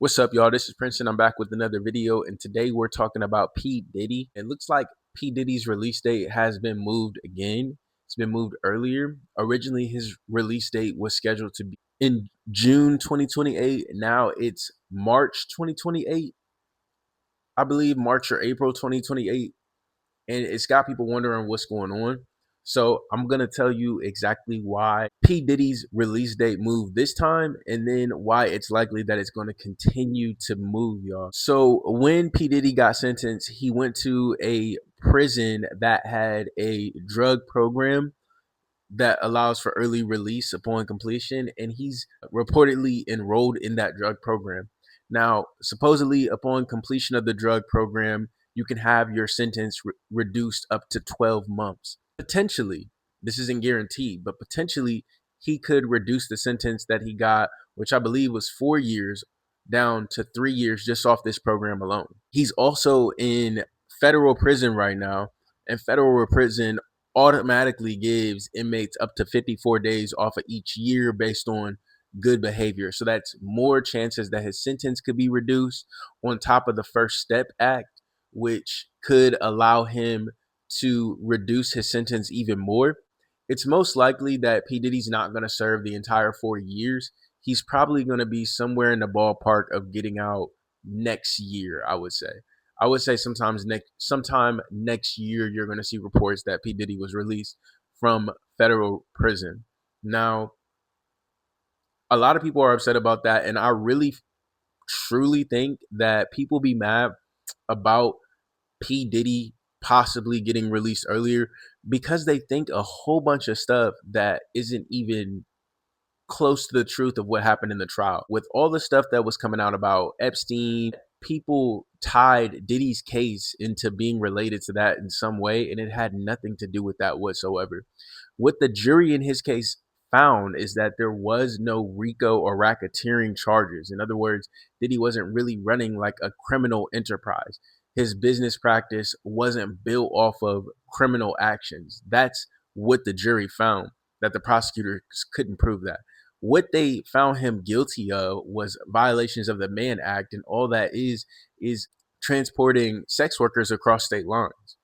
What's up, y'all? This is Prince, and I'm back with another video. And today we're talking about P. Diddy. It looks like P. Diddy's release date has been moved again. It's been moved earlier. Originally, his release date was scheduled to be in June 2028. Now it's March 2028. I believe March or April 2028. And it's got people wondering what's going on. So I'm gonna tell you exactly why P. Diddy's release date moved this time, and then why it's likely that it's going to continue to move, y'all. So when P. Diddy got sentenced, he went to a prison that had a drug program that allows for early release upon completion, and he's reportedly enrolled in that drug program. Now, supposedly, upon completion of the drug program, you can have your sentence reduced up to 12 months. Potentially, this isn't guaranteed, but potentially he could reduce the sentence that he got, which I believe was 4 years, down to 3 years just off this program alone. He's also in federal prison right now, and federal prison automatically gives inmates up to 54 days off of each year based on good behavior. So that's more chances that his sentence could be reduced on top of the First Step Act, which could allow him to reduce his sentence even more. It's most likely that P. Diddy's not going to serve the entire 4 years. He's probably going to be somewhere in the ballpark of getting out next year, I would say. Sometime next year, you're going to see reports that P. Diddy was released from federal prison. Now, a lot of people are upset about that, and I really truly think that people be mad about P. Diddy possibly getting released earlier because they think a whole bunch of stuff that isn't even close to the truth of what happened in the trial. With all the stuff that was coming out about Epstein, people tied Diddy's case into being related to that in some way, and it had nothing to do with that whatsoever. What the jury in his case found is that there was no RICO or racketeering charges. In other words, Diddy wasn't really running like a criminal enterprise. His business practice wasn't built off of criminal actions. That's what the jury found, that the prosecutors couldn't prove that. What they found him guilty of was violations of the Mann Act, and all that is transporting sex workers across state lines.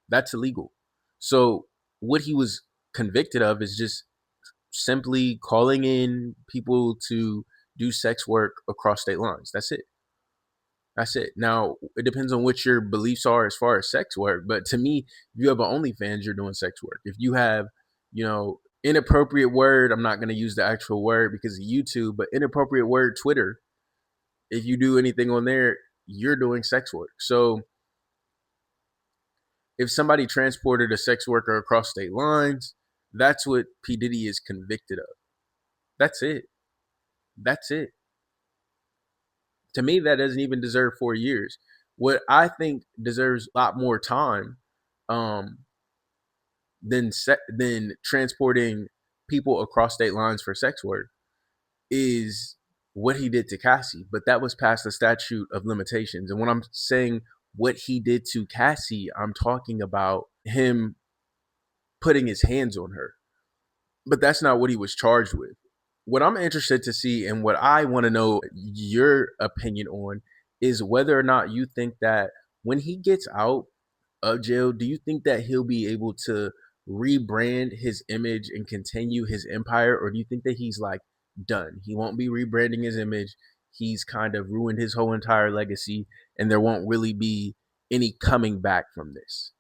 That's illegal. So what he was convicted of is just simply calling in people to do sex work across state lines. That's it. That's it. Now, it depends on what your beliefs are as far as sex work. But to me, if you have an OnlyFans, you're doing sex work. If you have, inappropriate word, I'm not going to use the actual word because of YouTube, but inappropriate word, Twitter, if you do anything on there, you're doing sex work. So if somebody transported a sex worker across state lines, that's what P. Diddy is convicted of. That's it. That's it. To me, that doesn't even deserve 4 years. What I think deserves a lot more time um, than transporting people across state lines for sex work is what he did to Cassie. But that was past the statute of limitations. And when I'm saying what he did to Cassie, I'm talking about him putting his hands on her. But that's not what he was charged with. What I'm interested to see, and what I want to know your opinion on, is whether or not you think that when he gets out of jail, do you think that he'll be able to rebrand his image and continue his empire? Or do you think that he's like done? He won't be rebranding his image. He's kind of ruined his whole entire legacy, and there won't really be any coming back from this.